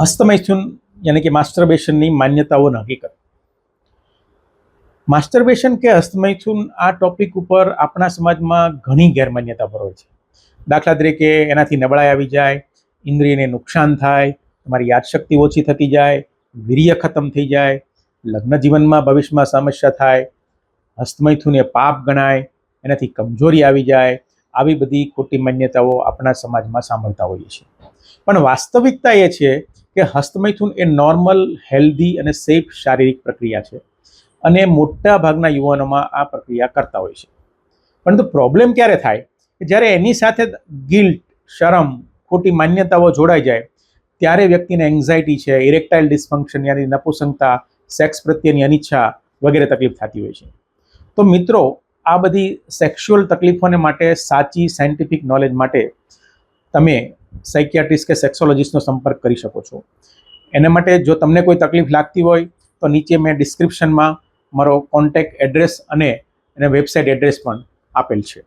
હસ્તમૈથુન યાनी કે માસ્ટરબેશનની માન્યતાઓ હકીકત. માસ્ટરબેશન કે હસ્તમૈથુન આ ટોપિક ઉપર આપણા સમાજમાં ઘણી ગેરમાન્યતા હોય છે. દાખલા તરીકે એનાથી નબળાઈ આવી જાય, ઇન્દ્રિયને નુકસાન થાય, તમારી યાદશક્તિ ઓછી થતી જાય, વીર્ય ખતમ થઈ જાય, લગ્ન જીવનમાં ભવિષ્યમાં સમસ્યા થાય, હસ્તમૈથુન એ પાપ ગણાય, એનાથી કમજોરી આવી જાય, આવી બધી ખોટી માન્યતાઓ આપણા સમાજમાં સાંભળતા હોઈએ છીએ. પણ વાસ્તવિકતા એ છે કે હસ્તમૈથુન એ નોર્મલ, હેલ્ધી અને સેફ શારીરિક પ્રક્રિયા છે અને મોટા ભાગના યુવાનોમાં આ પ્રક્રિયા કરતા હોય છે. પરંતુ પ્રોબ્લેમ ક્યારે થાય કે જ્યારે એની સાથે ગિલ્ટ, શરમ, ખોટી માન્યતાઓ જોડાઈ જાય ત્યારે વ્યક્તિને એન્ઝાયટી છે, ઇરેક્ટાઇલ ડિસફંક્શન યાની નપુસંગતા, સેક્સ પ્રત્યેની અનિચ્છા વગેરે તકલીફ થતી હોય છે. તો મિત્રો, આ બધી સેક્સ્યુઅલ તકલીફોને માટે સાચી સાયન્ટિફિક નોલેજ માટે તમે સાયકિયાટ્રિસ્ટ કે સેક્સોલોજીસ્ટનો સંપર્ક કરી શકો છો. એના માટે જો તમને કોઈ તકલીફ લાગતી હોય તો નીચે મેં ડિસ્ક્રિપ્શનમાં મારો કોન્ટેક્ટ એડ્રેસ અને વેબસાઇટ એડ્રેસ પણ આપેલ છે.